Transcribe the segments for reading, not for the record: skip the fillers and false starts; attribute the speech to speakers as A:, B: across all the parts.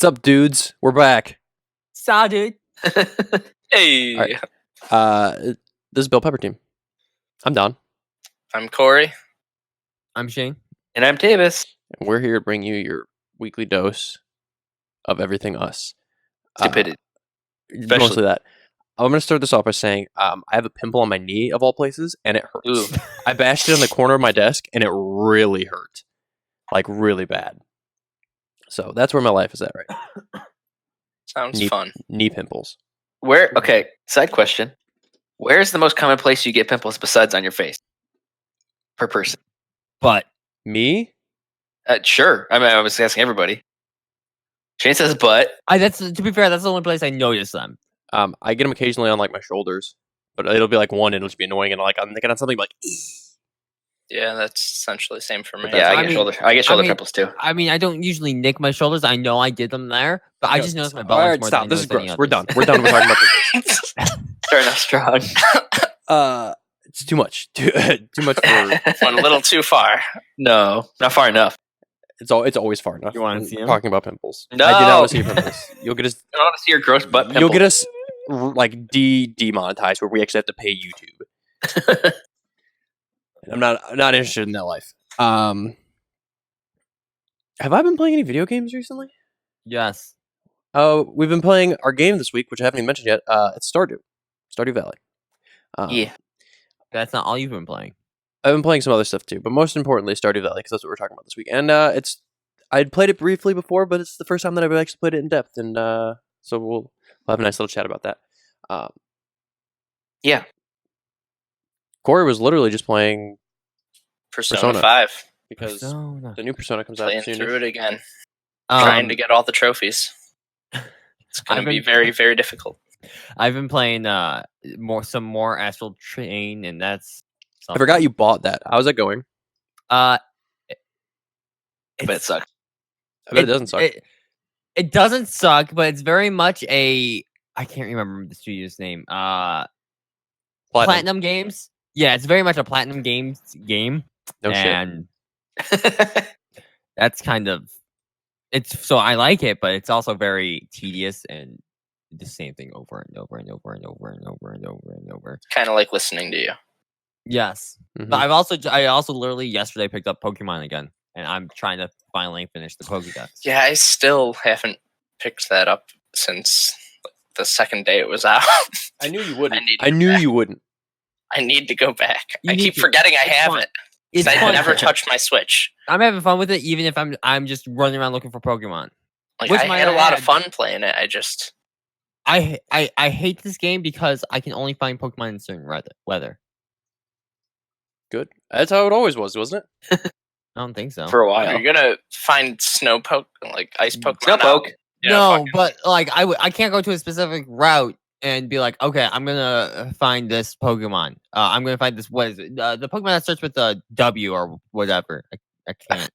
A: What's up, dudes? We're back.
B: Saw, dude.
C: Hey,
A: All right. This is Bill Pepper Team. I'm Don,
C: I'm Corey.
B: I'm Shane.
C: And I'm Davis.
A: and we're here to bring you your weekly dose of everything us.
C: Stupidity.
A: Mostly that. I'm going to start this off by saying I have a pimple on my knee, of all places, and it hurts.
C: Ooh.
A: I bashed it on the corner of my desk, and it really hurt. Like, really bad. So that's where my life is at right now.
C: Sounds fun.
A: Knee pimples.
C: Okay, side question. Where is the most common place you get pimples besides on your face? Per person.
B: But
A: Me?
C: Sure. I mean, I was asking everybody. Shane says butt.
B: that's to be fair, that's the only place I notice them.
A: I get them occasionally on, like, my shoulders. But it'll be, like, one, and it'll just be annoying, and, like, I'm thinking on something like...
C: Yeah, that's essentially the same for me.
A: But
C: Yeah,
A: that's-
C: I get shoulder
B: I mean-
C: pimples too.
B: I mean, I don't usually nick my shoulders. I know I did them there, but I just noticed my belly.
A: All right, stop. This is gross. We're done. We're done with talking about pimples.
C: Starting off strong.
A: It's too much. Too much for...
C: Went a little too far. No, not far enough.
A: It's always far enough.
B: You wanna
A: when
B: see 'em?
A: Talking about pimples.
C: No.
A: I do not want to see your pimples. You'll get us.
C: I don't want to see your gross butt pimple.
A: You'll get us like demonetized, where we actually have to pay YouTube. And I'm not interested in that life. Have I been playing any video games recently?
B: Yes.
A: Oh, we've been playing our game this week, which I haven't even mentioned yet. It's Stardew Valley.
C: Yeah.
B: That's not all you've been playing.
A: I've been playing some other stuff too, but most importantly, Stardew Valley, because that's what we're talking about this week. And I'd played it briefly before, but it's the first time that I've actually played it in depth, and so we'll have a nice little chat about that.
C: Yeah.
A: Corey was literally just playing
C: Persona 5.
A: because
B: Persona.
A: the new Persona comes out
C: Playing
A: soon.
C: through it again. Trying to get all the trophies. It's going
B: I've
C: to be
B: been-
C: very, very difficult.
B: I've been playing some more Astral Chain, and that's.
A: I forgot you bought that. How's that going?
C: I bet it sucks.
A: I bet it doesn't suck.
B: It doesn't suck, but it's very much a. I can't remember the studio's name. Platinum Games. Yeah, it's very much a Platinum Games game.
A: No shit.
B: And that's kind of so I like it, but it's also very tedious and the same thing over and over and over and over and over and over and over.
C: Kind of like listening to you.
B: Yes,
A: Mhm.
B: but I also literally yesterday picked up Pokemon again, and I'm trying to finally finish the Pokédex.
C: Yeah, I still haven't picked that up since the second day it was out.
A: I knew you wouldn't.
C: need to
A: I
C: go
A: knew
C: back.
A: you wouldn't.
C: I need to go back.
B: You
C: I
B: need
C: keep
B: to.
C: forgetting I
B: It's
C: have
B: fun.
C: it.
B: It's
C: I
B: fun.
C: never touched my Switch.
B: I'm having fun with it, even if I'm just running around looking for Pokemon.
C: Like
B: Which
C: I
B: might
C: had a lot of
B: add-
C: fun playing it.
B: I hate this game because I can only find Pokemon in certain weather.
A: Good. That's how it always was, wasn't it?
B: I don't think so.
C: For a while. You're gonna find Slowpoke, like ice Pokemon. Slowpoke. Yeah,
B: no,
C: fuck it.
B: but like I can't go to a specific route and be like, okay, I'm gonna find this Pokemon. I'm gonna find this. What is it? The Pokemon that starts with a W or whatever. I can't.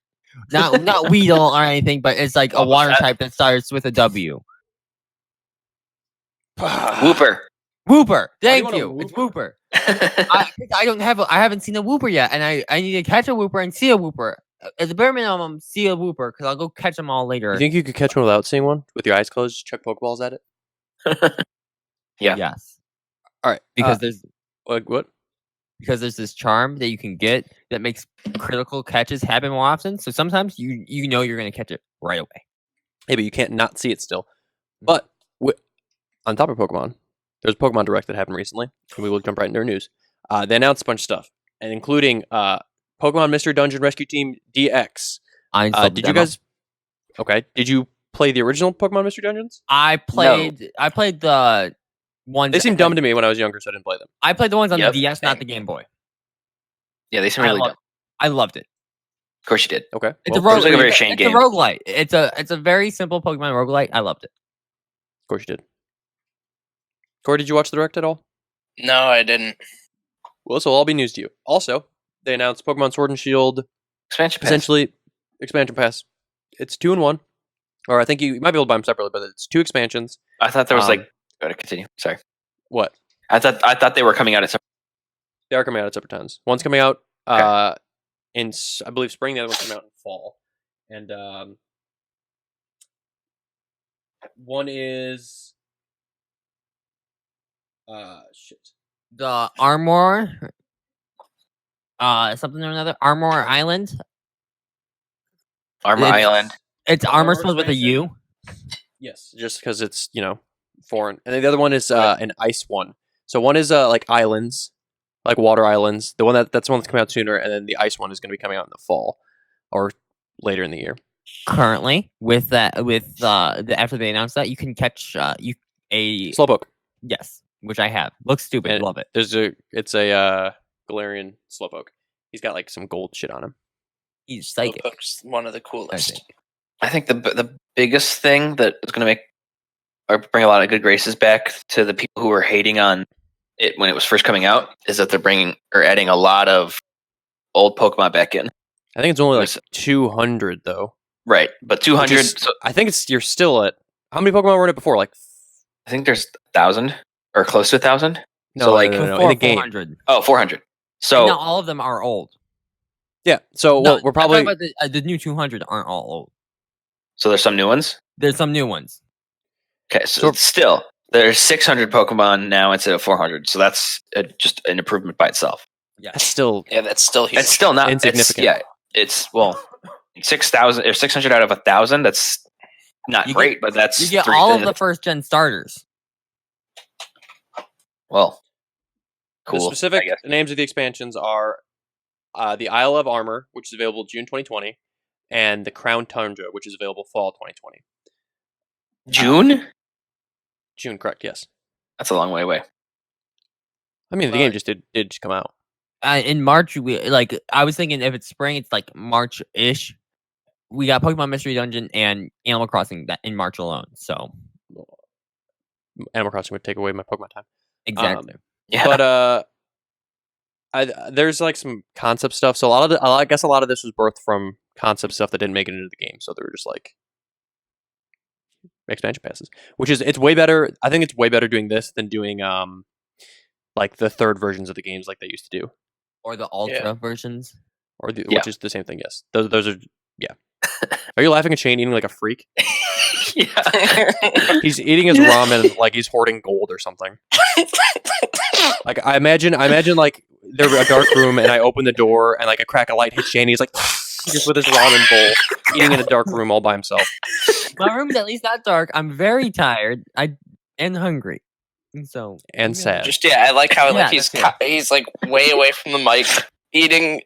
B: Not Weedle or anything, but it's like a
C: Wobbuffet.
B: water type that starts with a W.
C: Wooper.
B: Wooper. Thank
A: want a
B: you. It's
A: Wooper?
B: Wooper. I don't have. I haven't seen a Wooper yet, and I need to catch a Wooper and see a Wooper. At the bare minimum, see a Wooper because I'll go catch them all later.
A: You think you could catch one without seeing one? With your eyes closed, just chuck Pokeballs at it?
C: Yeah.
B: Yes.
A: All right.
B: Because there's
A: Like what?
B: because there's this charm that you can get that makes critical catches happen more often. So sometimes you know you're gonna catch it right away.
A: Hey, but you can't not see it still. But on top of Pokemon, there's a Pokemon Direct that happened recently, and we will jump right into our news. They announced a bunch of stuff, and including Pokemon Mystery Dungeon Rescue Team DX.
B: I installed the
A: Did you
B: demo.
A: guys? Okay. Did you play the original Pokemon Mystery Dungeons?
B: I played the ones.
A: They seemed dumb to me when I was younger, so I didn't play them.
B: I played the ones on
C: Yep,
B: the DS,
C: same.
B: not the Game Boy.
C: Yeah, they seem really dumb.
B: I loved it.
C: Of course you did.
A: Okay.
B: It's
A: Well,
B: a
C: it's like a very Shane
B: it's
C: game.
B: a roguelite. It's a very simple Pokemon roguelite. I loved it.
A: Of course you did. Corey, did you watch the Direct at all?
C: No, I didn't.
A: Well, this will all be news to you. Also, they announced Pokemon Sword and Shield,
C: Expansion pass.
A: essentially expansion pass. It's 2 in 1, or I think you might be able to buy them separately, but it's 2 expansions.
C: I thought there was
A: Um,
C: like. Go to continue. Sorry.
A: What?
C: I thought they were coming out at some.
A: They are coming out at separate times. One's coming out in I believe spring. The other one's coming out in fall. And One is shit.
B: The Armor, something or another. Armor Island.
C: Armor
B: It's-
C: Island.
B: It's
A: The
B: armor
A: Armor
B: spelled with a
A: expansion?
B: U.
A: Yes, just because it's foreign, and then the other one is an ice one. So one is like islands, like water islands. The one that's the one that's coming out sooner, and then the ice one is going to be coming out in the fall or later in the year.
B: Currently, with after they announced that, you can catch a
A: Slowpoke.
B: yes, which I have. Looks stupid.
A: And
B: Love it.
A: It's a Galarian Slowpoke. He's got like some gold shit on him.
B: He's psychic.
D: Slowpoke's one of the
B: I
D: coolest.
B: think.
C: I think the biggest thing that is going to make or bring a lot of good graces back to the people who were hating on it when it was first coming out is that they're bringing or adding a lot of old Pokemon back in.
A: I think it's only like
C: Yes.
A: 200 though.
C: Right, but
A: Which
C: 200.
A: is-
C: So
A: I think you're still at how many Pokemon were in it before? Like
C: I think there's 1,000 or close to 1,000.
A: no,
C: So, like,
A: no,
B: Before
A: in the game.
B: 400.
C: Oh, 400.
B: And
C: So
B: not all of them are old.
A: Yeah. So
B: No,
A: we're
B: I'm
A: probably
B: talking about the new 200 aren't all old.
C: there's some new ones.
B: There's some new ones.
C: Okay, so
A: So-
C: still there's 600 Pokemon now instead of 400. So that's just an improvement by itself.
A: that's still
D: Yeah, that's still huge.
C: It's still not
A: Insignificant.
C: Yeah, it's 6,000 or 600 out of 1,000. That's not
B: You get-
C: great, but that's
B: You get
C: three
B: all of
C: things.
B: the first gen starters.
C: Well,
A: the
C: cool.
A: specific
C: I guess.
A: names of the expansions are the Isle of Armor, which is available June 2020, and the Crown Tundra, which is available fall 2020.
C: June?
A: June, correct? Yes.
C: That's a long way away.
A: I mean, the game just did just come out.
B: In March, I was thinking if it's spring, it's like March-ish. We got Pokemon Mystery Dungeon and Animal Crossing that in March alone. So
A: Animal Crossing would take away my Pokemon time.
B: exactly.
C: Yeah.
A: But there's like some concept stuff. So I guess a lot of this was birthed from concept stuff that didn't make it into the game. So they were just like expansion passes, which is it's way better. I think it's way better doing this than doing like the third versions of the games like they used to do,
B: Or the Ultra versions.
A: or
C: Yeah.
A: which is the same thing. Yes, those are yeah. Are you laughing at Shane eating like a freak?
C: Yeah.
A: He's eating his ramen like he's hoarding gold or something. Like I imagine like there's a dark room and I open the door and like a crack of light hits Shane. He's like just with his ramen bowl, eating in a dark room all by himself.
B: My room's at least not dark. I'm very tired. And hungry. And so
A: And sad.
D: Just I like how
B: Yeah,
D: like he's
B: that's
D: he's like way away from the mic, eating.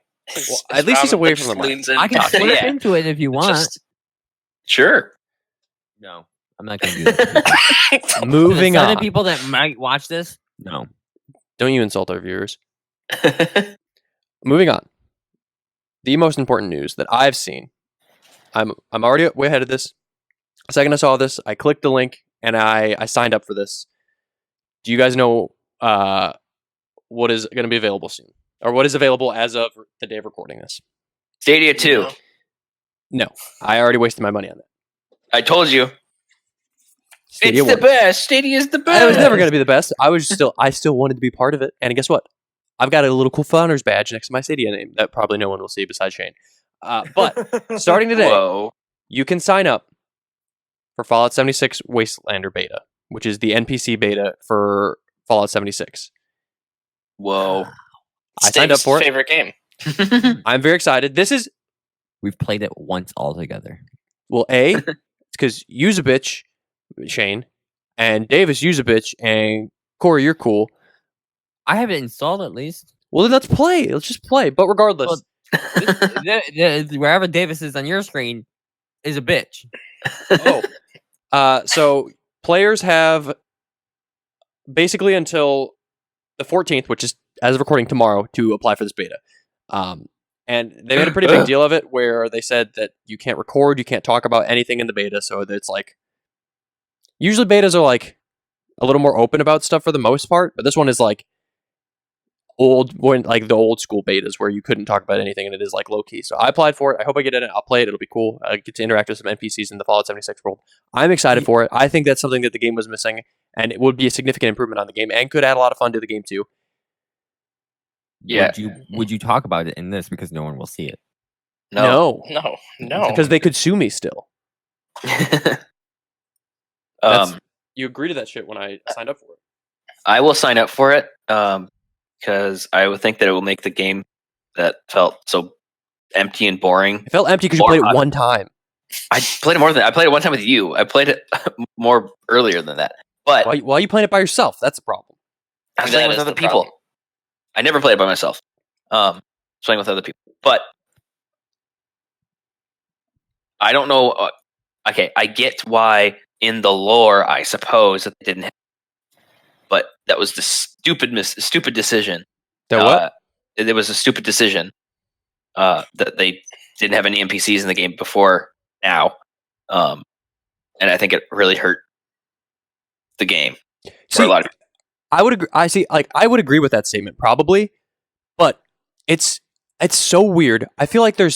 A: Well, at least he's
D: ramen,
A: away
D: but
A: from
D: just
A: the mic.
D: leans in
B: I can
D: talking.
B: slip
D: Yeah.
B: into it if you want.
D: Just-
C: Sure.
B: No, I'm not gonna do that.
A: Moving
B: To the
A: on.
B: people that might watch this, no.
A: Don't you insult our viewers. Moving on. The most important news that I've seen. I'm already way ahead of this. The second I saw this, I clicked the link and I signed up for this. Do you guys know what is going to be available soon? Or what is available as of the day of recording this?
C: Stadia 2.
D: No.
A: No. I already wasted my money on that.
C: I told you.
A: Stadia
C: It's the
A: won.
C: best. Stadia's the best.
A: I was never going to be the best. I still wanted to be part of it. And guess what? I've got a little cool founder's badge next to my Stadia name that probably no one will see besides Shane. But starting today,
C: Whoa.
A: you can sign up for Fallout 76 Wastelander beta, which is the NPC beta for Fallout 76.
C: Whoa.
A: I signed up
D: Steve's
A: for it.
D: favorite game.
A: I'm very excited. This is,
B: We've played it once all together.
A: well, it's because use a bitch, Shane, and Davis use a bitch, and Corey, you're cool.
B: I have it installed at least.
A: Well, then let's play. Let's just play. But regardless,
B: Well, wherever Davis is on your screen is a bitch.
A: so players have basically until the 14th, which is as of recording tomorrow, to apply for this beta. And they made a pretty big deal of it where they said that you can't record, you can't talk about anything in the beta. So it's like, usually betas are like a little more open about stuff for the most part, but this one is like like the old school betas where you couldn't talk about anything and it is like low key. So I applied for it. I hope I get in it. I'll play it. It'll be cool. I get to interact with some NPCs in the Fallout 76 world. I'm excited for it. I think that's something that the game was missing, and it would be a significant improvement on the game and could add a lot of fun to the game too.
C: Yeah.
B: Would you talk about it in this because no one will see it?
C: No.
D: No.
A: Because they could sue me still.
C: Um,
A: You agreed to that shit when I signed up for it.
C: I will sign up for it because I would think that it will make the game that felt so empty and boring.
A: It felt empty because you played it one time.
C: I played it more than I played it one time with you. I played it more earlier than that. But
A: Why are you playing it by yourself? That's the problem.
C: I was
D: That
C: playing with
D: is
C: other
D: the
C: people.
D: problem.
C: I never played it by myself. Playing with other people. But I don't know. Okay, I get why in the lore, I suppose that they didn't have, but that was the stupid decision.
A: The what?
C: It was a stupid decision that they didn't have any NPCs in the game before now, and I think it really hurt the game for a lot of people.
A: I would agree. I would agree with that statement probably, but it's so weird. I feel like I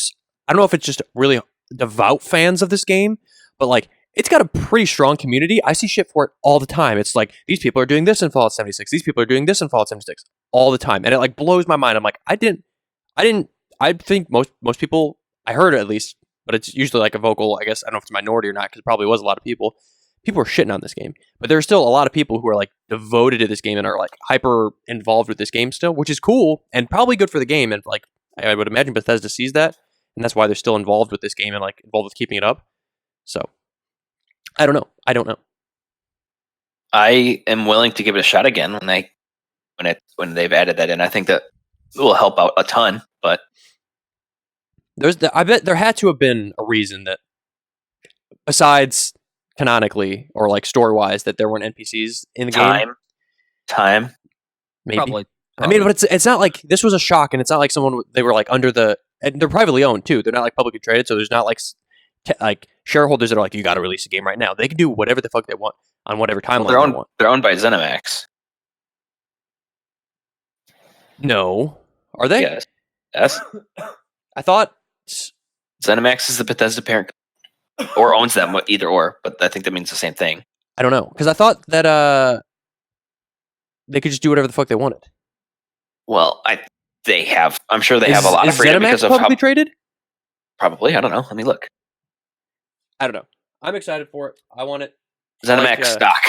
A: don't know if it's just really devout fans of this game, but like it's got a pretty strong community. I see shit for it all the time. It's like these people are doing this in Fallout 76. These people are doing this in Fallout 76 all the time, and it like blows my mind. I'm like, I think most people, I heard it at least, but it's usually like a vocal. I guess I don't know if it's a minority or not because it probably was a lot of people. People are shitting on this game, but there are still a lot of people who are like devoted to this game and are like hyper involved with this game still, which is cool and probably good for the game. And like I would imagine Bethesda sees that, and that's why they're still involved with this game and like involved with keeping it up. So I don't know.
C: I am willing to give it a shot again when they've added that in. I think that it will help out a ton. But
A: I bet there had to have been a reason that, besides canonically or like story wise, that there weren't NPCs in the game.
C: Time,
A: Maybe.
B: Probably.
A: I mean, but it's not like this was a shock, and it's not like they were like under the. And they're privately owned too. They're not like publicly traded, so there's not like shareholders that are like, you got to release a game right now. They can do whatever the fuck they want on whatever timeline they want.
C: they're owned by ZeniMax.
A: No, are they?
C: Yes.
A: I thought.
C: ZeniMax is the Bethesda parent, or owns them, either or. But I think that means the same thing.
A: I don't know because I thought that they could just do whatever the fuck they wanted.
C: Well, they have. I'm sure they have a lot of freedom
A: ZeniMax
C: because of
A: publicly
C: how
A: traded.
C: probably. I don't know. Let me look.
A: I don't know. I'm excited for it. I want it.
C: ZeniMax stock.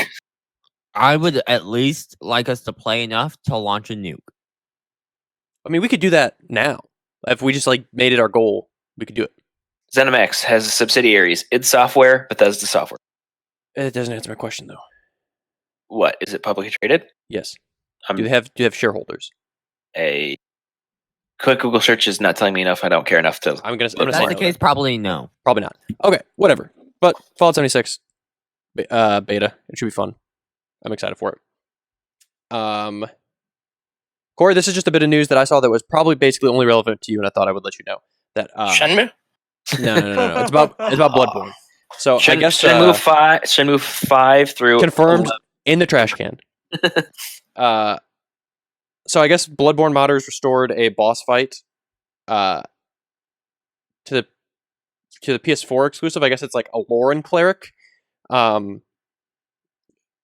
B: I would at least like us to play enough to launch a nuke.
A: I mean, we could do that now. If we just like made it our goal, we could do it.
C: ZeniMax has subsidiaries. Id Software, Bethesda Software.
A: It doesn't answer my question though.
C: What is it publicly traded?
A: Yes. Do they have shareholders?
C: A quick Google search is not telling me enough. I don't care enough to.
A: I'm gonna
B: If
A: say
B: that's the
A: no.
B: case, probably no.
A: Probably not. Okay, whatever. But Fallout 76 beta. It should be fun. I'm excited for it. Corey, this is just a bit of news that I saw that was probably basically only relevant to you, and I thought I would let you know that.
D: Shenmue?
A: No. It's about Bloodborne. So I guess
C: Shenmue 5 through
A: confirmed in the trash can. So I guess Bloodborne modders restored a boss fight to the PS4 exclusive. I guess it's like a Lauren cleric.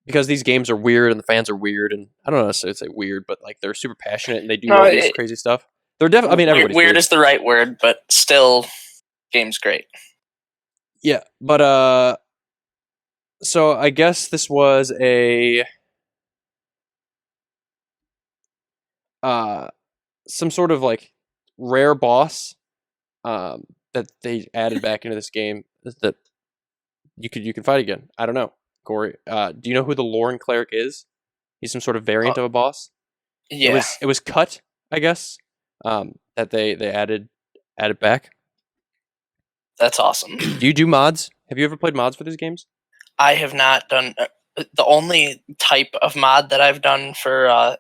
A: Because these games are weird and the fans are weird, and I don't know necessarily say weird, but like they're super passionate and they do all this crazy stuff. They're definitely. I mean, everybody's
D: weird is the right word, but still, game's great.
A: Yeah, but so I guess this was some sort of like rare boss that they added back into this game that you can fight again. I don't know, Corey. Do you know who the Lauren cleric is? He's some sort of variant of a boss.
D: Yeah,
A: It was cut, I guess. That they added back.
D: that's awesome.
A: Do you do mods? Have you ever played mods for these games?
D: I have not done the only type of mod that I've done for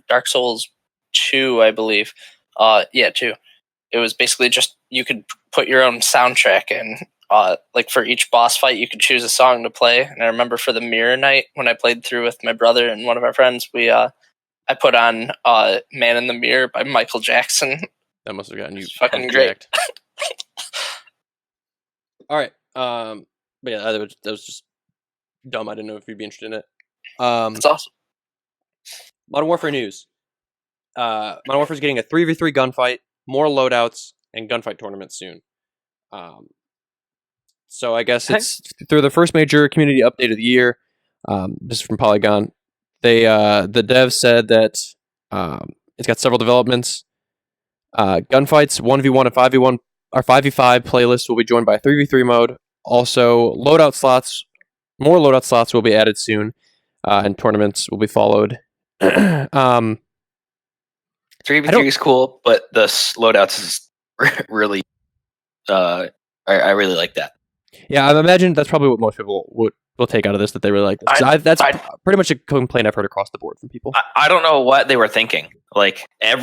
D: Dark Souls 2, I believe. 2. It was basically just you could put your own soundtrack in. Like for each boss fight, you could choose a song to play. And I remember for the Mirror Night when I played through with my brother and one of our friends, I put on "Man in the Mirror" by Michael Jackson.
A: That must have gotten you
D: Fucking great.
A: All right. But yeah, that was just dumb. I didn't know if you'd be interested in it.
D: That's awesome.
A: Modern Warfare news. Modern Warfare is getting a 3v3 gunfight, more loadouts, and gunfight tournaments soon. So I guess it's through the first major community update of the year. This is from Polygon. They the devs said that it's got several developments. Gunfights 1v1 and 5v1 or 5v5 playlists will be joined by a 3v3 mode. Also, more loadout slots will be added soon, and tournaments will be followed.
C: 3v3 is cool, but the loadouts is really. I really like that.
A: Yeah, I imagine that's probably what most people will take out of this, that they really like this. That's pretty much a complaint I've heard across the board from people.
C: I don't know what they were thinking. Like as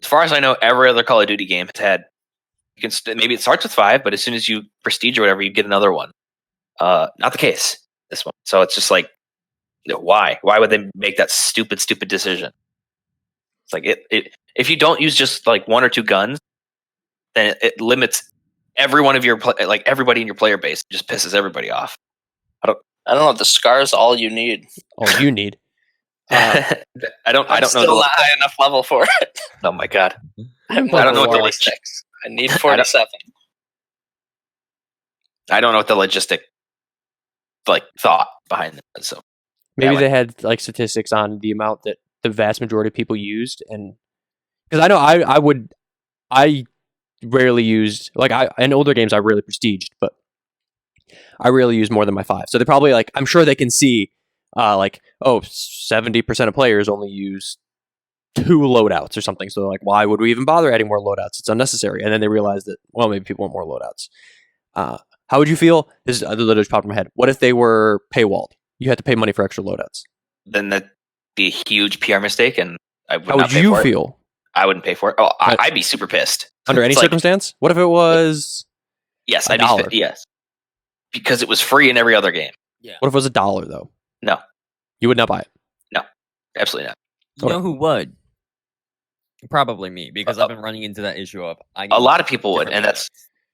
C: far as I know, every other Call of Duty game has had. Maybe it starts with 5, but as soon as you prestige or whatever, you get another one. Not the case this one. So it's just like, why? Why would they make that stupid decision? It's like if you don't use just like 1 or 2 guns, then it limits every one of your everybody in your player base. It just pisses everybody off.
D: I don't know. The scar is all you need.
A: All you need.
C: I don't
D: I'm
C: know.
D: Still not high enough level for it.
C: Oh my god.
D: I don't know what the 46. I need 47.
C: I don't know what the logistic thought behind it. So
A: maybe they had like statistics on the amount that the vast majority of people used, and because I know I rarely used in older games I rarely prestiged, but I rarely used more than my 5. So they probably I'm sure they can see 70% of players only use 2 loadouts or something. So they're like, why would we even bother adding more loadouts? It's unnecessary. And then they realize that, well, maybe people want more loadouts. How would you feel? This is literally popped in my head. What if they were paywalled? You had to pay money for extra loadouts.
C: Then that'd be a huge PR mistake, and I would
A: How
C: not
A: would
C: pay
A: you
C: for it.
A: feel?
C: I wouldn't pay for it. Oh, I'd be super pissed.
A: Under any circumstance? What if it was
C: yes,
A: I'd be
C: yes. Because it was free in every other game.
B: Yeah.
A: What if it was $1 though?
C: No.
A: You would not buy it?
C: No. Absolutely not.
B: You know who would? Probably me, because I've been running into that issue of
C: a lot of people would, and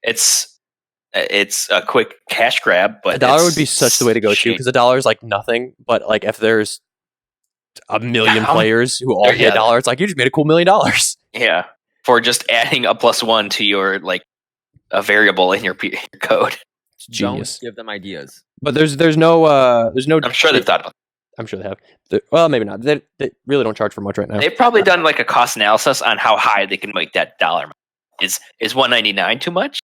C: it's a quick cash grab, but
A: $1 would be such the way to go too, because $1 is like nothing, but like if there's a million players who all pay $1, it's like you just made a cool $1 million.
C: Yeah, for just adding a +1 to your a variable in your code.
A: It's genius.
B: Don't give them ideas.
A: But there's no.
C: I'm sure they've thought about it.
A: I'm sure they have. Well, maybe not. They really don't charge for much right now.
C: They've probably done a cost analysis on how high they can make that dollar. Is $1.99 too much?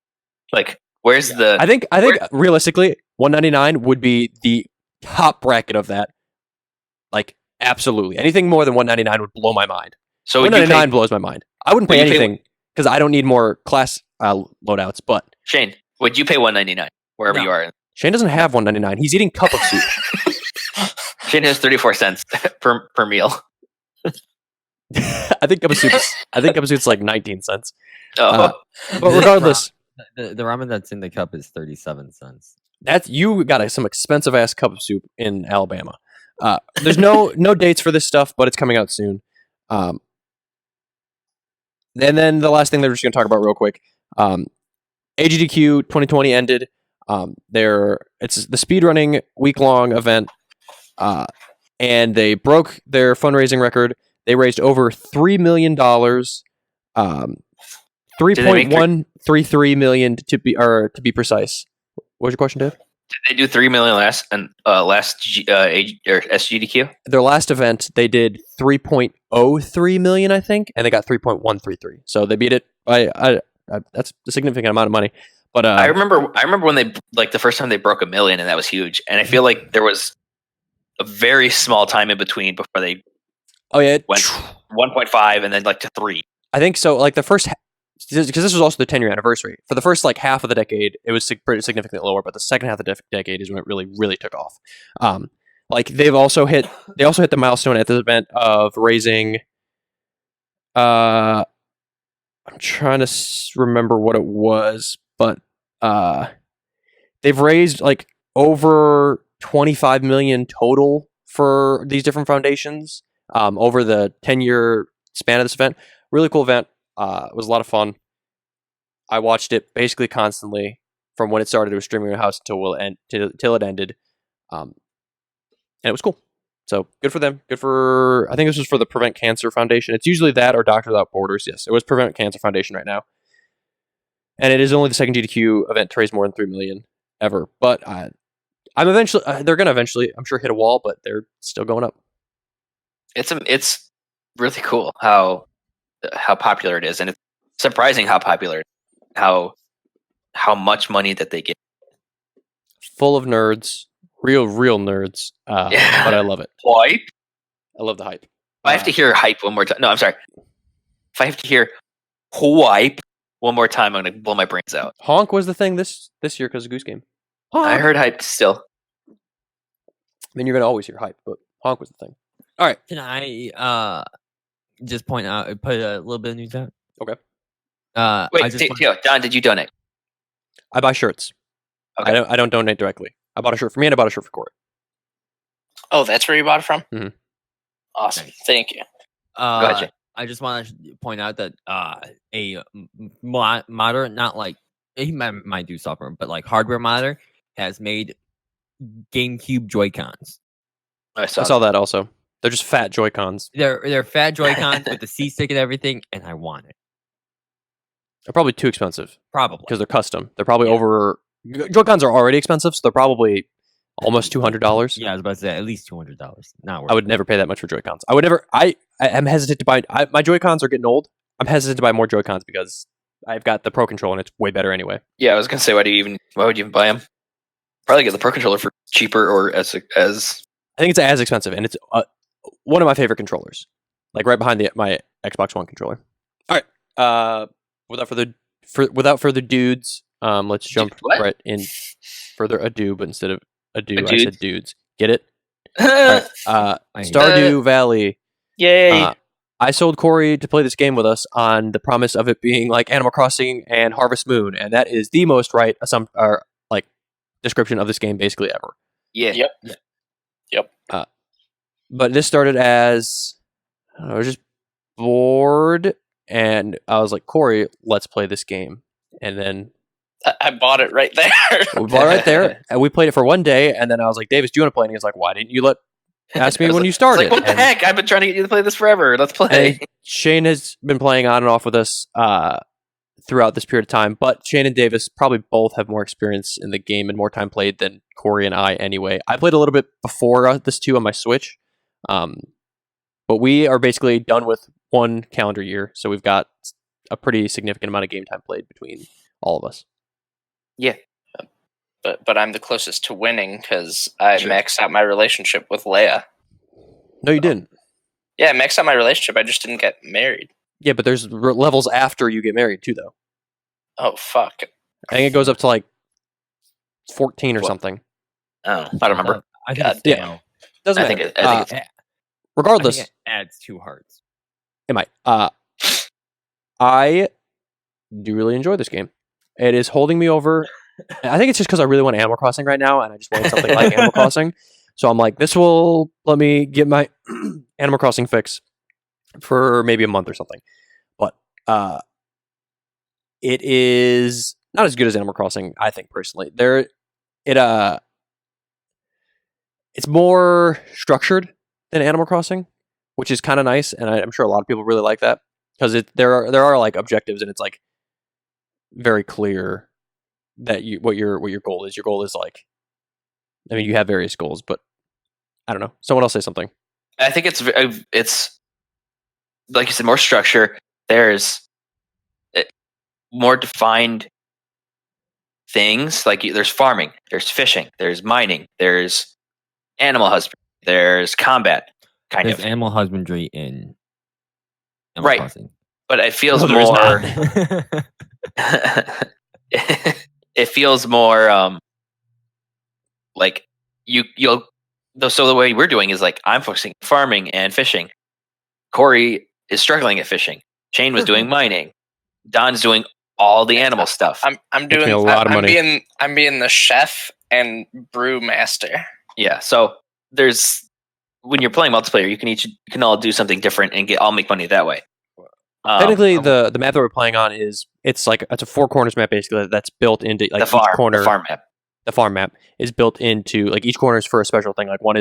C: Where's the?
A: I think realistically, $1.99 would be the top bracket of that. Absolutely, anything more than $1.99 would blow my mind.
C: So
A: $1.99 blows my mind. I wouldn't pay anything because I don't need more class loadouts. But
C: Shane, would you pay $1.99 wherever you are?
A: Shane doesn't have $1.99. He's eating cup of soup.
C: Shane has 34 cents per meal.
A: I think cup of soup is like 19 cents.
C: Oh.
A: But regardless,
B: the ramen that's in the cup is 37 cents.
A: You got some expensive ass cup of soup in Alabama. There's no dates for this stuff, but it's coming out soon. And then the last thing that we're just going to talk about real quick. AGDQ 2020 ended. It's the speedrunning week-long event, and they broke their fundraising record. They raised over $3 million, 3.133 million to be precise. What was your question, Dave?
C: Did they do 3 million last SGDQ?
A: Their last event, they did 3.03 million, I think, and they got 3.133. So they beat it by that's a significant amount of money. But
C: I remember when they the first time they broke 1 million, and that was huge. And I feel like there was a very small time in between before they went 1.5 and then to 3.
A: I think so. The first, because this was also the 10-year anniversary. For the first half of the decade, it was pretty significantly lower, but the second half of the decade is when it really took off. They also hit the milestone at this event of raising. I'm trying to remember what it was, but they've raised over 25 million total for these different foundations over the 10-year span of this event. Really cool event. It was a lot of fun. I watched it basically constantly from when it started. It was streaming in my house till it ended, and it was cool. So good for them. Good for, I think this was for the Prevent Cancer Foundation. It's usually that or Doctors Without Borders. Yes, it was Prevent Cancer Foundation right now, and it is only the second GDQ event to raise more than $3 million. ever. But I'm eventually they're gonna eventually, I'm sure, hit a wall, but they're still going up.
C: It's really cool how popular it is, and it's surprising how popular, how much money that they get.
A: Full of nerds, real nerds.
C: Yeah.
A: But I love it.
C: Hype.
A: I love the hype.
C: If I have to hear hype one more time. No, I'm sorry. If I have to hear hype one more time, I'm gonna blow my brains out.
A: Honk was the thing this year because of Goose Game. Honk.
C: I heard hype still.
A: I mean, you're gonna always hear hype, but honk was the thing. All right.
B: Can I just point out, put a little bit of news out?
A: Okay.
C: Wait, Don, did you donate?
A: I buy shirts.
C: Okay.
A: I don't donate directly. I bought a shirt for me and I bought a shirt for Corey.
D: Oh, that's where you bought it from?
A: Mhm.
D: Awesome.
B: Nice.
D: Thank you.
C: Gotcha.
B: I just want to point out that a modder, not like he might do software, but like hardware modder has made GameCube Joy-Cons.
C: I
A: I saw that also. They're just fat Joy-Cons.
B: They're fat Joy-Cons with the C-stick and everything, and I want it.
A: They're probably too expensive
B: Probably.
A: because they're custom. They're probably
B: Yeah.
A: over. Joy-Cons are already expensive, so they're probably almost $200.
B: Yeah, I was about to say at least $200. Not worth
A: I would never pay that much for Joy-Cons. I would never. I am hesitant to buy. My Joy-Cons are getting old. I'm hesitant to buy more Joy-Cons because I've got the Pro Control and it's way better anyway.
C: Yeah, I was gonna say, why would you even buy them? Probably get the Pro Controller for cheaper, or as
A: I think it's as expensive, and it's one of my favorite controllers. Like right behind my Xbox One controller. All right. Without further dudes, let's jump
C: What?
A: right in. Further ado, but instead of ado, I
C: dude?
A: said dudes. Get it? All right.
B: I hate
A: Stardew Valley.
C: Yay!
A: I sold Corey to play this game with us on the promise of it being like Animal Crossing and Harvest Moon, and that is the most right description of this game basically ever.
C: Yeah.
D: Yep.
A: But this started as I was just bored, and I was like, Corey, let's play this game, and then
D: I bought it right there.
A: we bought it right there, and we played it for one day, and then I was like, Davis, do you want to play? And he was like, why didn't you ask me
C: I was
A: when
C: like-
A: you
C: It's
A: started?
C: like, what the
A: And-
C: heck? I've been trying to get you to play this forever. Let's play.
A: And Shane has been playing on and off with us throughout this period of time, but Shane and Davis probably both have more experience in the game and more time played than Corey and I anyway. I played a little bit before this too on my Switch, but we are basically done with one calendar year, so we've got a pretty significant amount of game time played between all of us.
D: But I'm the closest to winning because I
C: Sure.
D: maxed out my relationship with Leia.
A: No, you didn't.
D: Yeah, I maxed out my relationship. I just didn't get married.
A: Yeah, but there's levels after you get married too, though.
D: Oh, fuck.
A: I think it goes up to like 14 or
C: What?
A: something.
C: Oh, I don't remember.
B: I think
D: God
B: it's
A: damn.
B: no.
A: Doesn't
C: I
A: matter.
C: think I think
B: I
A: Regardless,
B: think it adds 2 hearts.
A: it might. I do really enjoy this game. It is holding me over. I think it's just because I really want Animal Crossing right now, and I just wanted something like Animal Crossing. So I'm like, this will let me get my Animal Crossing fix for maybe a month or something. But it is not as good as Animal Crossing, I think personally. It's more structured than Animal Crossing, which is kind of nice, and I'm sure a lot of people really like that because there are like objectives, and it's like very clear that what your goal is. Your goal is like, I mean, you have various goals, but I don't know. Someone else say something.
C: I think it's like you said, more structure. There's more defined things. Like there's farming, there's fishing, there's mining, there's animal husbandry, there's combat, kind
B: There's
C: of.
B: animal husbandry in Animal
C: Right.
B: Crossing.
C: But it feels
A: No, there's
C: more. It feels more like you'll. So the way we're doing is like I'm focusing on farming and fishing. Corey is struggling at fishing. Shane was doing mining. Don's doing all the animal stuff.
D: I'm
A: Makes me
D: doing
A: a lot of
D: I'm
A: money.
D: being the chef and brew master.
C: Yeah. So there's when you're playing multiplayer, you can all do something different and all make money that way.
A: Technically, the map that we're playing on it's a four corners map basically that's built into like
C: the
A: each corner.
C: the farm map.
A: The farm map is built into like each corner is for a special thing. Like one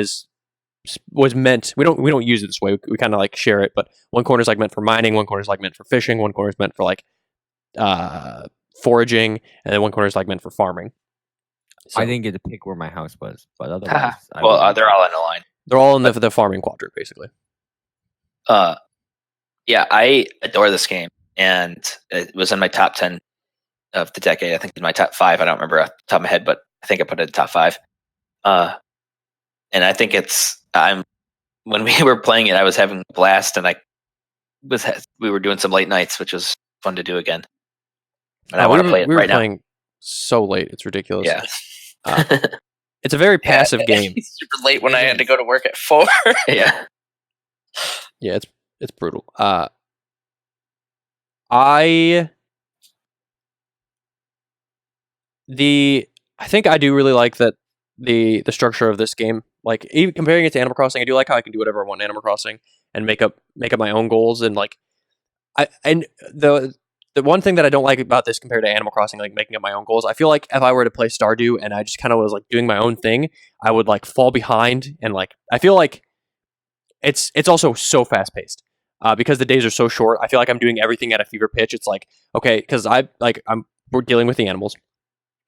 A: was meant. We don't use it this way. We kind of like share it, but one corner is like meant for mining. One corner is like meant for fishing. One corner is meant for like foraging, and then one corner is like meant for farming. So
B: I didn't get to pick where my house was, but otherwise, I
C: well,
B: would.
C: they're all in a line.
A: they're all in the farming quadrant, basically.
C: Yeah, I adore this game, and it was in my top 10 of the decade. I think in my top 5. I don't remember off the top of my head, but I think I put it in top 5. And I think when we were playing it, I was having a blast, and we were doing some late nights, which was fun to do again. And I want to play it
A: we were
C: right now.
A: playing so late. It's ridiculous.
C: Yeah.
A: It's a very passive game.
D: Super late when I had to go to work at 4.
C: Yeah.
A: Yeah, it's brutal. I think I do really like that the structure of this game. Like, even comparing it to Animal Crossing, I do like how I can do whatever I want in Animal Crossing and make up my own goals. And like, the one thing that I don't like about this compared to Animal Crossing, like making up my own goals, I feel like if I were to play Stardew and I just kind of was like doing my own thing, I would like fall behind. And like, I feel like it's also so fast paced because the days are so short. I feel like I'm doing everything at a fever pitch. It's like, okay, because we're dealing with the animals.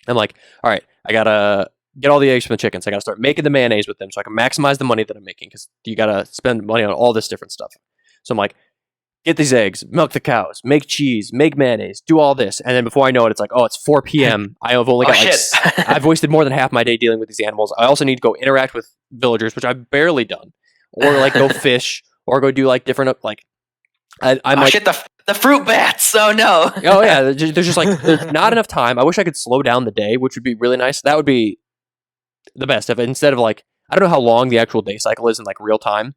A: I'm like, all right, I gotta get all the eggs from the chickens. I gotta start making the mayonnaise with them so I can maximize the money that I'm making, because you gotta spend money on all this different stuff. So I'm like, get these eggs, milk the cows, make cheese, make mayonnaise, do all this, and then before I know it, it's like, oh, it's 4 p.m. I have only got I've wasted more than half my day dealing with these animals. I also need to go interact with villagers, which I've barely done, or like go fish, or go do like different like. I'm like,
C: shit, the fruit bats. Oh no.
A: Oh yeah, there's just like there's not enough time. I wish I could slow down the day, which would be really nice. That would be the best. If instead of like, I don't know how long the actual day cycle is in like real time.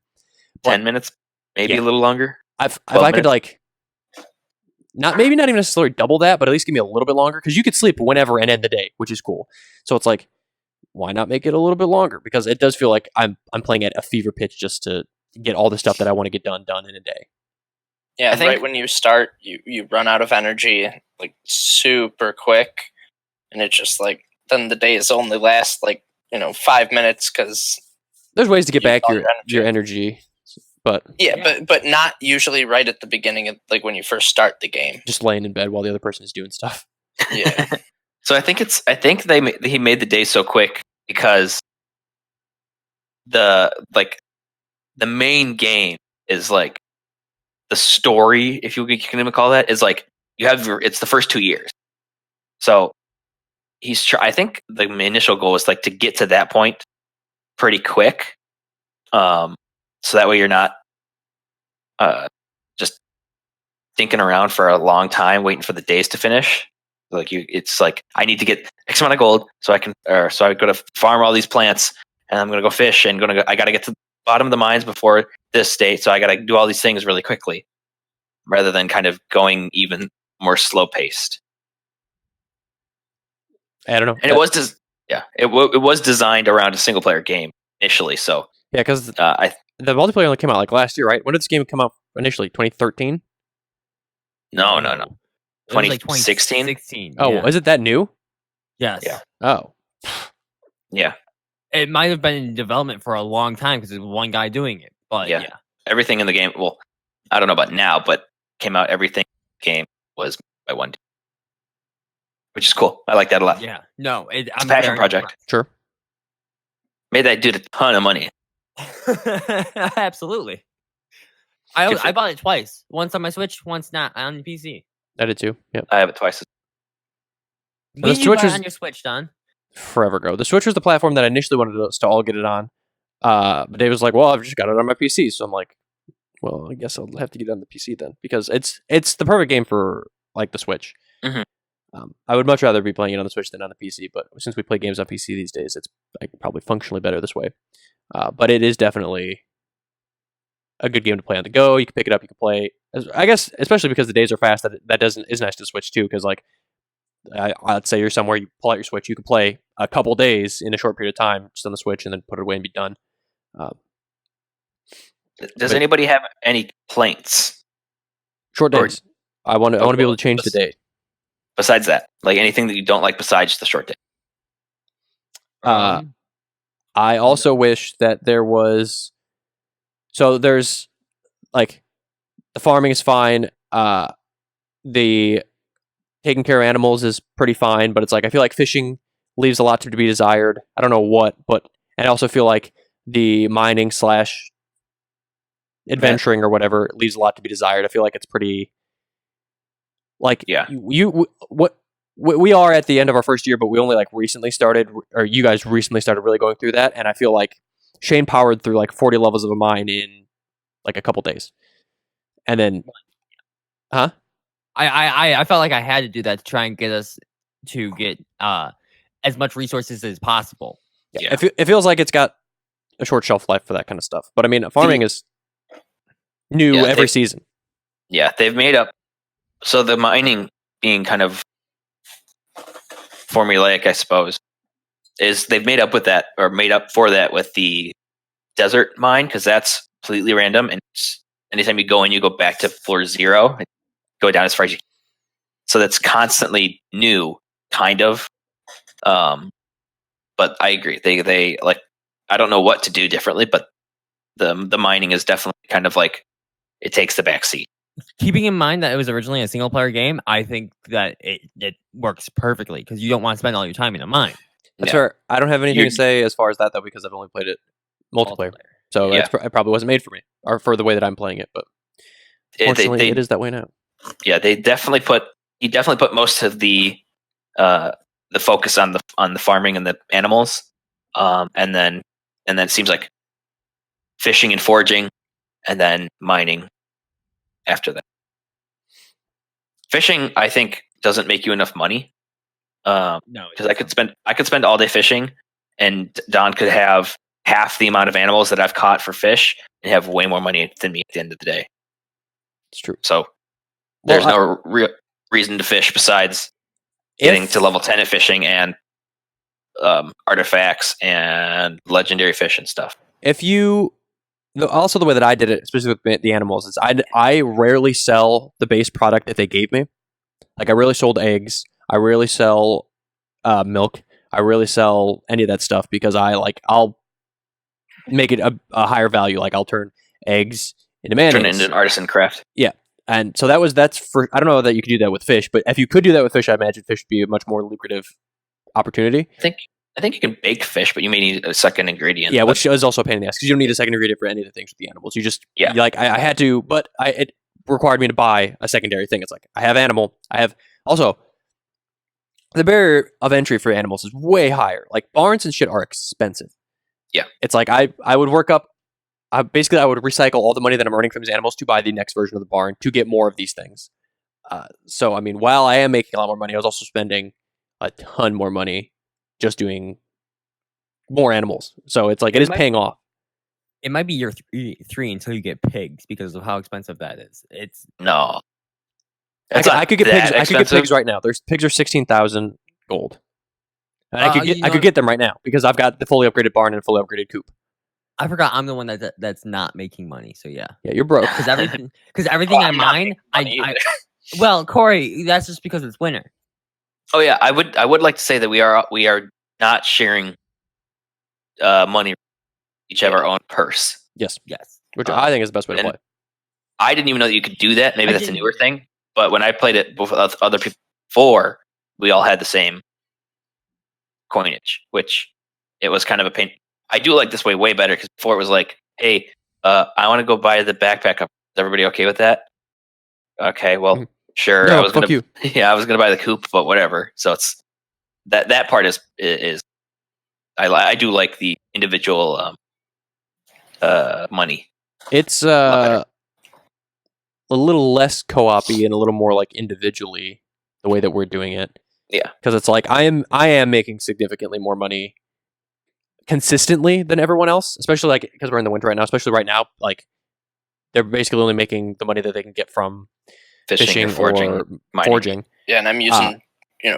C: 10 minutes, maybe a little longer.
A: If I could like, not even necessarily double that, but at least give me a little bit longer, because you could sleep whenever and end the day, which is cool. So it's like, why not make it a little bit longer? Because it does feel like I'm playing at a fever pitch just to get all the stuff that I want to get done in a day.
D: Yeah, right when you start, you run out of energy like super quick, and it's just like then the days only last like 5 minutes, because
A: there's ways to get back your energy, but
D: but not usually right at the beginning of like when you first start the game.
A: Just laying in bed while the other person is doing stuff.
D: Yeah.
C: So I think he made the day so quick because the main game is like the story, if you can even call that, is like it's the first 2 years. So I think the initial goal is like to get to that point pretty quick, so that way you're not just thinking around for a long time waiting for the days to finish. Like it's like, I need to get X amount of gold so I go to farm all these plants, and I'm gonna go fish, and I gotta get to the bottom of the mines before this date, so I gotta do all these things really quickly, rather than kind of going even more slow paced.
A: I don't know.
C: And it was designed around a single player game initially. So
A: yeah, because the multiplayer only came out like last year, right? When did this game come out initially? 2013?
C: No.
B: 2016.
C: 2016.
A: Oh, is it that new?
B: Yes.
C: Yeah.
A: Oh.
C: Yeah.
B: It might have been in development for a long time because there's one guy doing it. But yeah.
C: Everything in the game, well, I don't know about now, but came out, everything in the game was by one dude, which is cool. I like that a lot.
B: Yeah. No,
C: it's a passion project.
A: Sure.
C: Made that dude a ton of money.
B: Absolutely. I bought it twice. Once on my Switch, once not on the PC.
A: I did too. Yep.
C: I have it twice.
B: When did you buy it on your Switch, Don?
A: Forever ago. The Switch was the platform that I initially wanted us to all get it on. But Dave was like, well, I've just got it on my PC. So I'm like, well, I guess I'll have to get it on the PC then, because it's the perfect game for like the Switch.
C: Mm-hmm.
A: I would much rather be playing it on the Switch than on the PC, but since we play games on PC these days, it's like probably functionally better this way. But it is definitely a good game to play on the go. You can pick it up, you can play. I guess especially because the days are fast, that is nice to Switch too. Because like, I'd say you're somewhere, you pull out your Switch, you can play a couple days in a short period of time just on the Switch, and then put it away and be done.
C: Does anybody have any complaints?
A: Short days. I want to be able to change the day.
C: Besides that, like anything that you don't like besides the short day.
A: I also wish that there was. So there's like, the farming is fine. The taking care of animals is pretty fine, but it's like, I feel like fishing leaves a lot to be desired. I don't know what, but I also feel like the mining / adventuring or whatever leaves a lot to be desired. I feel like it's pretty like
C: Yeah.
A: we are at the end of our first year, but we only like recently started, or you guys recently started really going through that, and I feel like Shane powered through like 40 levels of a mine in like a couple days, and then, huh?
B: I felt like I had to do that to try and get us to get as much resources as possible.
C: Yeah.
A: It feels like it's got a short shelf life for that kind of stuff, but I mean, farming is new
C: Yeah,
A: every season.
C: Yeah, they've made up. So the mining being kind of formulaic, I suppose, is they've made up with that, or made up for that with the desert mine, because that's completely random, and anytime you go in, you go back to floor 0, go down as far as you can. So that's constantly new, kind of. But I agree. They like, I don't know what to do differently, but the mining is definitely kind of like, it takes the back seat.
B: Keeping in mind that it was originally a single player game, I think that it works perfectly because you don't want to spend all your time in a mine.
A: That's
C: Yeah.
A: fair. I don't have anything
C: You're-
A: to say as far as that though, because I've only played it multiplayer. So
C: Yeah.
A: it probably wasn't made for me, or for the way that I'm playing it. But fortunately, it is that way now.
C: Yeah, he definitely put most of the focus on the farming and the animals, and then it seems like fishing and foraging, and then mining after that. Fishing, I think, doesn't make you enough money.
B: No,
C: Because I could spend all day fishing, and Don could have half the amount of animals that I've caught for fish and have way more money than me at the end of the day.
A: It's true.
C: So there's no real reason to fish besides getting to level 10 at fishing and artifacts and legendary fish and stuff.
A: If you also the way that I did it, especially with the animals, is I rarely sell the base product that they gave me. Like I rarely sold eggs. I rarely sell milk. I rarely sell any of that stuff because I'll make it a higher value. Like I'll turn eggs into mayonnaise.
C: Turn it into an artisan craft.
A: And so that's for, I don't know that you could do that with fish, but if you could do that with fish, I imagine fish would be a much more lucrative opportunity.
C: I think you can bake fish, but you may need a second ingredient.
A: Yeah, which is also a pain in the ass because you don't need a second ingredient for any of the things with the animals. You just, like, I had to, but it required me to buy a secondary thing. It's like, I have animal. I have, also, the barrier of entry for animals is way higher. Like, barns and shit are expensive.
C: Yeah.
A: It's like, I would work up, I would recycle all the money that I'm earning from these animals to buy the next version of the barn to get more of these things. So, I mean, while I am making a lot more money, I was also spending a ton more money just doing more animals. So it's like, it is paying off.
B: It might be year three until you get pigs because of how expensive that is. It's
C: no.
A: I could get pigs.
C: Expensive.
A: I could get pigs right now. Pigs are 16,000 gold. And I could get them right now because I've got the fully upgraded barn and a fully upgraded coop.
B: I forgot I'm the one that's not making money. So yeah,
A: you're broke
B: because everything I mine, I well, Corey, that's just because it's winter.
C: Oh yeah, I would like to say that we are not sharing money. Each have our own purse.
A: Yes,
B: yes,
A: which I think is the best way to play.
C: I didn't even know that you could do that. Maybe that's a newer thing. But when I played it with other people before, we all had the same coinage, which it was kind of a pain. I do like this way better because before it was like, hey, I want to go buy the backpack. Is everybody okay with that? Okay, well, sure.
A: No,
C: I was
A: fuck
C: gonna,
A: you.
C: I was gonna buy the coop, but whatever. So it's that part is I do like the individual money.
A: It's a little less co-op-y and a little more like individually the way that we're doing it.
C: Yeah,
A: because it's like I am making significantly more money consistently than everyone else, especially like because we're in the winter right now. Especially right now, like they're basically only making the money that they can get from fishing or foraging.
D: Yeah, and I'm using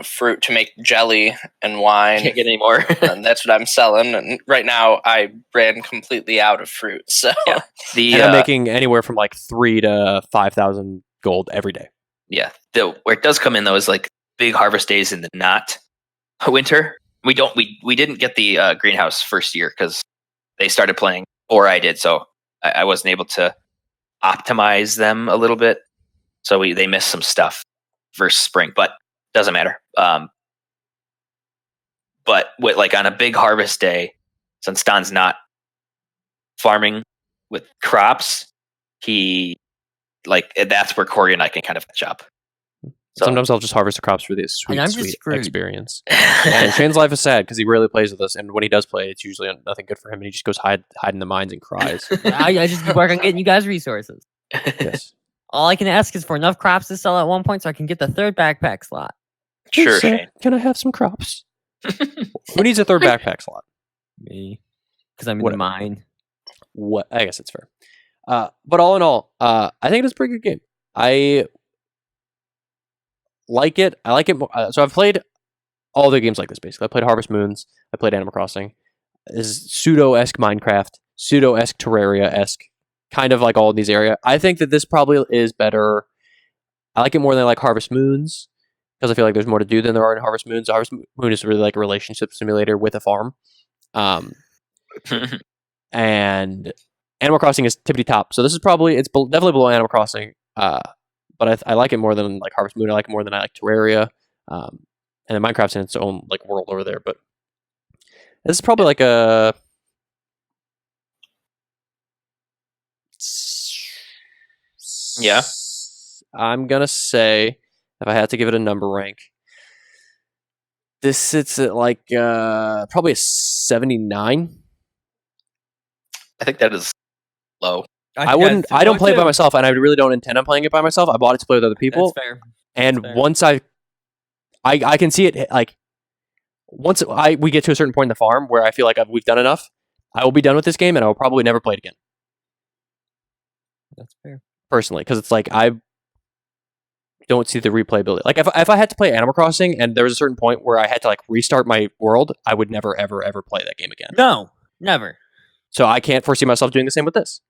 D: fruit to make jelly and wine.
C: Can't get any more.
D: And that's what I'm selling. And right now, I ran completely out of fruit. So
C: yeah.
A: And I'm making anywhere from like 3,000 to 5,000 gold every day.
C: Yeah, where it does come in though is like big harvest days in the not winter. We didn't get the greenhouse first year because they started playing or I did, so I wasn't able to optimize them a little bit. So they missed some stuff versus spring, but doesn't matter. But with like on a big harvest day, since Don's not farming with crops, he like that's where Corey and I can kind of catch up. So
A: Sometimes I'll just harvest the crops for this
B: And
A: sweet,
B: I'm just
A: sweet
B: screwed.
A: experience. And Shane's life is sad because he rarely plays with us, and when he does play, it's usually nothing good for him, and he just goes hide in the mines and cries.
B: I just work on getting you guys resources.
A: Yes.
B: All I can ask is for enough crops to sell at one point so I can get the third backpack slot.
A: Hey,
C: Sure,
A: sir,
C: Shane.
A: can I have some crops? Who needs a third backpack slot?
B: Me. Because I'm in
A: What-
B: the mine.
A: What? I guess it's fair. But all in all, I think it is a pretty good game. I like it. I like it more. So I've played all the games like this, basically. I played Harvest Moons. I played Animal Crossing. This is pseudo-esque Minecraft, pseudo-esque Terraria-esque, kind of like all in these areas. I think that this probably is better. I like it more than I like Harvest Moons, because I feel like there's more to do than there are in Harvest Moons. Harvest Moon is really like a relationship simulator with a farm. And Animal Crossing is tippity top. So this is probably, it's definitely below Animal Crossing. But I like it more than like Harvest Moon. I like it more than I like Terraria. And then Minecraft's in its own like world over there. But this is probably like a
C: Yeah.
A: I'm gonna say, if I had to give it a number rank, this sits at like probably a 79.
C: I think that is low.
A: I wouldn't. I don't play it by myself, and I really don't intend on playing it by myself. I bought it to play with other people,
B: That's fair.
A: and
B: fair.
A: once I can see it like once we get to a certain point in the farm where I feel like we've done enough, I will be done with this game, and I will probably never play it again.
B: That's fair.
A: Personally, because it's like I don't see the replayability. Like if I had to play Animal Crossing and there was a certain point where I had to like restart my world, I would never ever ever play that game again.
B: No, never.
A: So I can't foresee myself doing the same with this.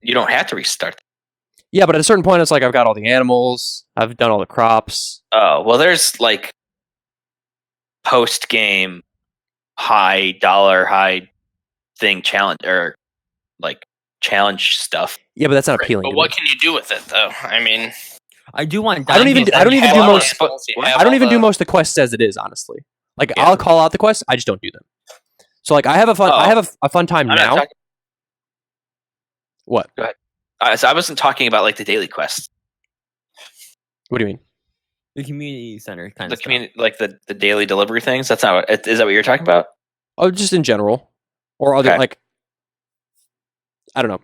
C: You don't have to restart.
A: Yeah, but at a certain point, it's like I've got all the animals, I've done all the crops.
C: Oh, well, there's like post game high thing challenge or like challenge stuff.
A: Yeah, but that's not
D: Right,
A: appealing.
D: but
A: to
D: what
A: me.
D: can you do with it, though? I mean,
B: I do want.
A: I don't even
B: diamonds.
A: do
C: have all
A: most.
C: the-
A: I don't even do most of the quests as it is. Honestly, like
C: Yeah.
A: I'll call out the quests, I just don't do them. So like I have a fun. I have a fun time
C: I'm not
A: now.
C: talking-
A: What?
C: so I wasn't talking about like the daily quests,
A: What do you mean?
B: The community center kind
C: the
B: of stuff.
C: community, like the daily delivery things. That's not. Is that what you're talking about?
A: Oh, just in general, or other
C: Okay.
A: like. I don't know.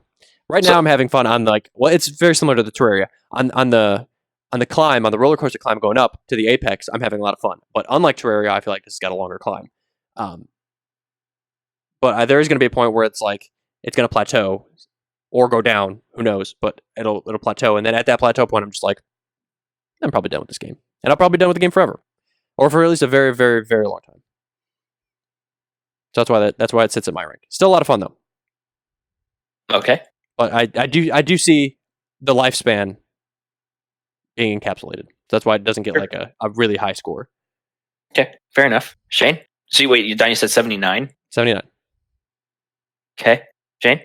A: Right
C: So-
A: now, I'm having fun on like. Well, it's very similar to the Terraria on the climb, on the roller coaster climb going up to the apex. I'm having a lot of fun, but unlike Terraria, I feel like this has got a longer climb. But there is going to be a point where it's like it's going to plateau or go down. Who knows? But it'll plateau, and then at that plateau point, I'm just like, I'm probably done with this game, and I'll probably be done with the game forever, or for at least a very, very, very long time. So that's why it sits at my rank. Still a lot of fun though.
C: Okay.
A: But I do see the lifespan being encapsulated. That's why it doesn't get
C: Sure.
A: like a really high score.
C: Okay. Fair enough. Shane. See, wait, Don, you said 79.
A: 79.
C: Okay. Shane.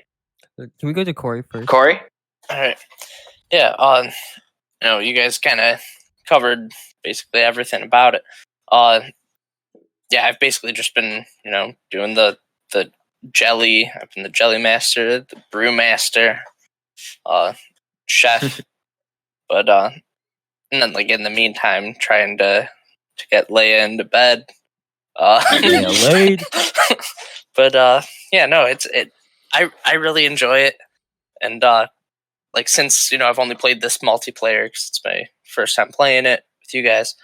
B: Can we go to Corey first?
C: Corey.
D: all right, yeah. You guys kind of covered basically everything about it. Yeah, I've basically just been, doing the jelly. I've been the jelly master, the brew master, chef. But and then like in the meantime, trying to get Leia into bed.
B: Leia laid.
D: But yeah, no, I really enjoy it, and like since I've only played this multiplayer because it's my first time playing it with you guys.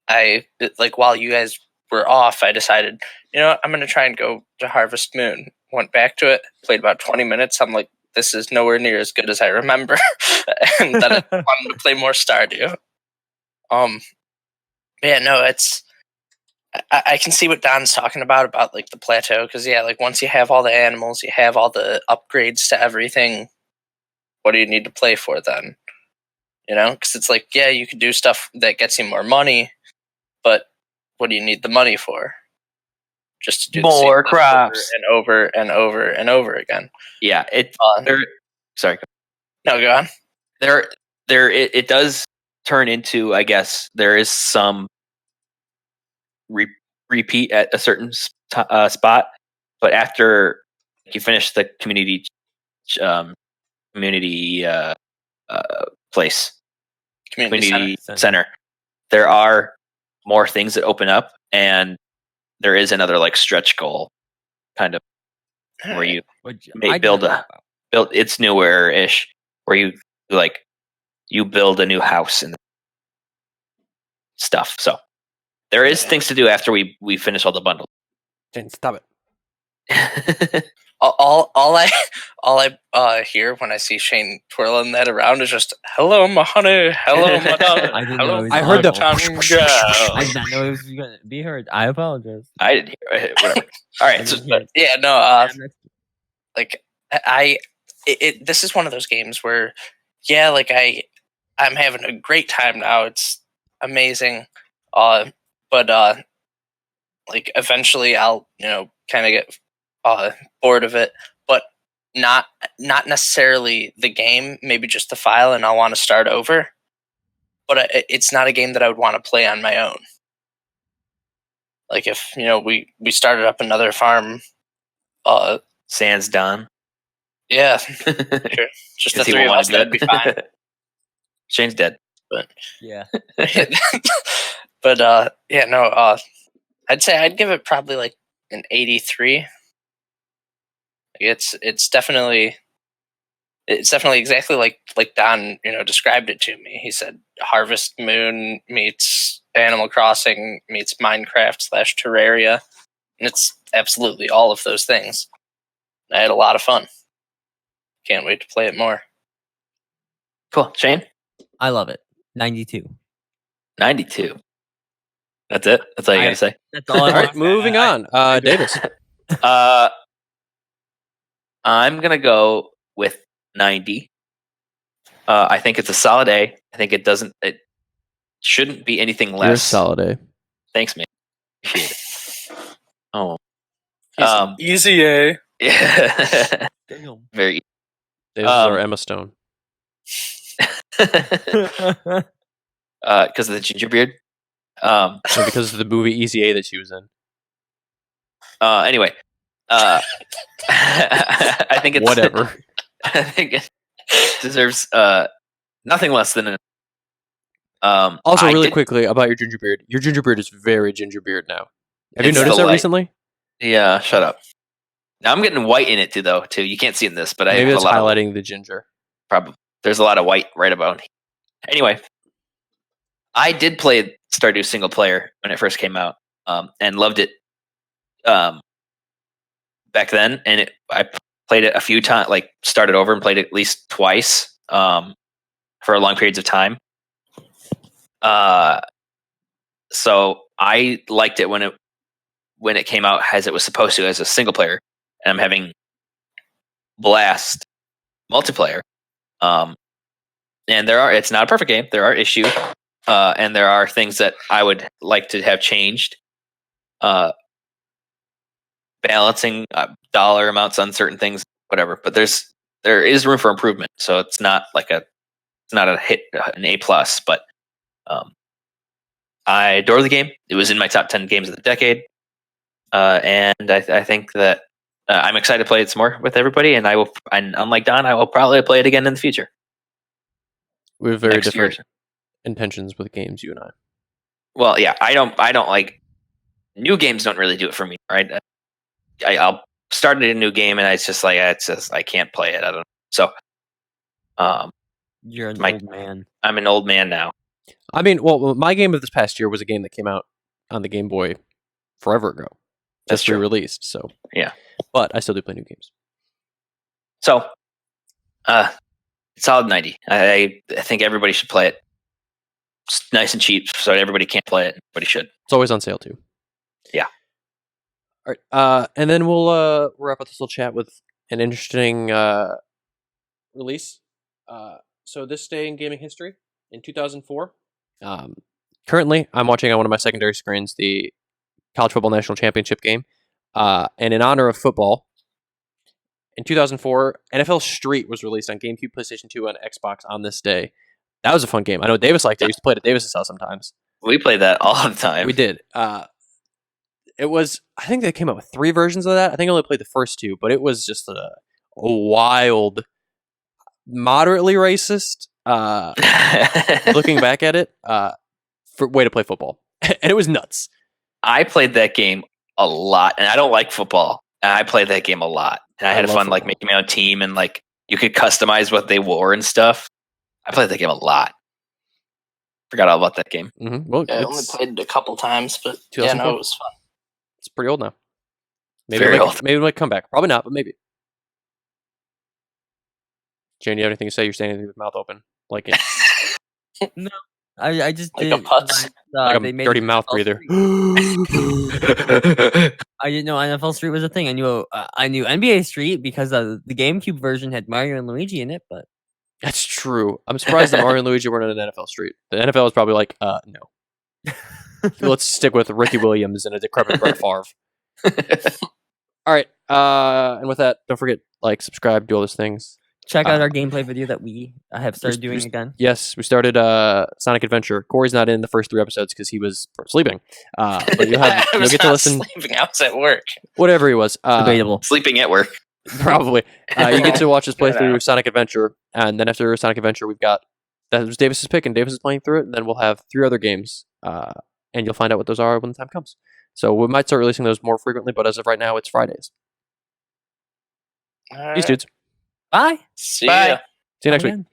D: I like while you guys were off, I decided, I'm gonna try and go to Harvest Moon. Went back to it, played about 20 minutes. I'm like, this is nowhere near as good as I remember, and then I wanted to play more Stardew. Yeah, no, it's. I can see what Don's talking about like the plateau, because yeah, like once you have all the animals, you have all the upgrades to everything. What do you need to play for then? Because it's like, yeah, you could do stuff that gets you more money, but what do you need the money for? Just to do the same
C: More
D: thing
C: crops.
D: over and over and over again.
C: Yeah. Sorry.
D: No, go on.
C: It does turn into, I guess, there is some repeat at a certain spot, but after you finish the community place, community center, there are more things that open up, and there is another like stretch goal, kind of where you may build. It's newer ish, where you like you build a new house and stuff. So there is things to do after we finish all the bundles.
A: Jen, stop it.
D: all I hear when I see Shane twirling that around is just "Hello, my honey. Hello, my darling.
B: I didn't
D: Hello,
B: know it was
A: I heard the
D: my tongue girl."
B: I did not know it was going to be heard. I apologize.
C: I didn't hear it. Whatever. All right. So,
D: Yeah, like this is one of those games where, yeah, like I'm having a great time now. It's amazing. But like eventually I'll kind of get bored of it, but not necessarily the game, maybe just the file, and I'll want to start over. But it's not a game that I would want to play on my own. Like if we started up another farm,
C: Sans done.
D: yeah, sure. Just the three of us, that'd be fine.
C: Shane's dead.
D: But
B: Yeah.
D: but yeah, no, I'd say I'd give it probably like an 83. It's definitely exactly like Don described it to me. He said Harvest Moon meets Animal Crossing meets Minecraft / Terraria, and it's absolutely all of those things. I had a lot of fun. Can't wait to play it more.
C: Cool. Shane?
B: I love it. 92.
C: 92. That's it? That's all you got to say?
B: That's all I
A: All
B: want.
A: right, moving on. Davis.
C: I'm going to go with 90. I think it's a solid A. I think it shouldn't be anything less.
A: You're a solid A.
C: Thanks, man. Appreciate it. Oh.
D: Easy A.
C: Yeah.
B: Damn.
C: Very
A: Davis is our Emma Stone.
C: because of the ginger beard.
A: No, because of the movie Easy A that she was in.
C: Anyway, I think it's
A: Whatever.
C: I think it deserves nothing less than an.
A: Also, really quickly about your ginger beard. Your ginger beard is very ginger beard now. Have you
C: It's
A: noticed
C: the
A: that
C: light.
A: recently?
C: Yeah, shut up. Now I'm getting white in it too. You can't see in this, but I
A: Maybe
C: have
A: it's
C: a lot
A: highlighting the ginger.
C: probably. There's a lot of white right about. Anyway, I did play Stardew single player when it first came out, and loved it. Back then, and I played it a few times. Like started over and played it at least twice for long periods of time. So I liked it when it came out as it was supposed to as a single player, and I'm having blast multiplayer. And it's not a perfect game. There are issues, and there are things that I would like to have changed. Balancing dollar amounts on certain things, whatever. But there is room for improvement. So it's not a hit, an A plus. But I adore the game. It was in my top 10 games of the decade, and I think that I'm excited to play it some more with everybody. And I will. And unlike Don, I will probably play it again in the future.
A: We have very
C: Next
A: different
C: year.
A: intentions with games, you and I.
C: Well, yeah, I don't like new games. Don't really do it for me, right? I'll start a new game and it's just like I can't play it. I don't know. So,
B: You're an
C: My-
B: old man.
C: I'm an old man now.
A: I mean, well, my game of this past year was a game that came out on the Game Boy forever ago.
C: That's
A: Just
C: true.
A: re-released, so.
C: Yeah.
A: But I still do play new games.
C: So, solid 90. I think everybody should play it. It's nice and cheap, so everybody can't play it. Everybody should.
A: It's always on sale, too.
C: Yeah.
A: All right, and then we'll wrap up this little chat with an interesting release. So this day in gaming history, in 2004, currently I'm watching on one of my secondary screens the College Football National Championship game. And in honor of football, in 2004, NFL Street was released on GameCube, PlayStation 2, and Xbox on this day. That was a fun game. I know Davis liked it. I used to play it at Davis's house sometimes.
C: We play that all the time.
A: We did. it was. I think they came out with 3 versions of that. I think I only played the first 2, but it was just a wild, moderately racist. Looking back at it, way to play football, and it was nuts.
C: I played that game a lot, and I don't like football. And I played that game a lot, and I had fun like making my own team, and like you could customize what they wore and stuff. I played that game a lot. Forgot all about that game.
A: Mm-hmm. Well,
D: I only played a couple times, but yeah, no, it was fun.
A: It's pretty old now.
C: Very old.
A: Maybe it'll come back. Probably not, but maybe. Jane, you have anything to say? You're standing there with mouth open, like it.
B: No, I just
D: Like a
B: didn't
D: putz.
A: Like
B: they
A: a
B: made
A: dirty
B: it
A: mouth
B: NFL
A: breather.
B: Street. I didn't know NFL Street was a thing. I knew NBA Street because the GameCube version had Mario and Luigi in it, but
A: That's true. I'm surprised that Mario and Luigi weren't in an NFL Street. The NFL was probably like, no. Let's stick with Ricky Williams and a decrepit Brett Favre. All right. And with that, don't forget, like, subscribe, do all those things.
B: check out our gameplay video that we have started doing
A: we-
B: again.
A: Yes, we started Sonic Adventure. Corey's not in the first 3 episodes because he was sleeping. But you'll
D: I
A: you'll
D: was
A: get to
D: not
A: listen.
D: sleeping. I was at work.
A: Whatever he was.
B: Debatable.
C: Sleeping at work.
A: Probably. You get to watch us play
D: Get
A: through
D: out.
A: Sonic Adventure, and then after Sonic Adventure, we've got that was Davis's pick, and Davis is playing through it, and then we'll have 3 other games, and you'll find out what those are when the time comes. So we might start releasing those more frequently, but as of right now, it's Fridays.
D: All
A: Peace,
D: right.
A: dudes.
B: Bye.
D: See
C: Bye.
D: ya.
A: See you next week.
B: Again.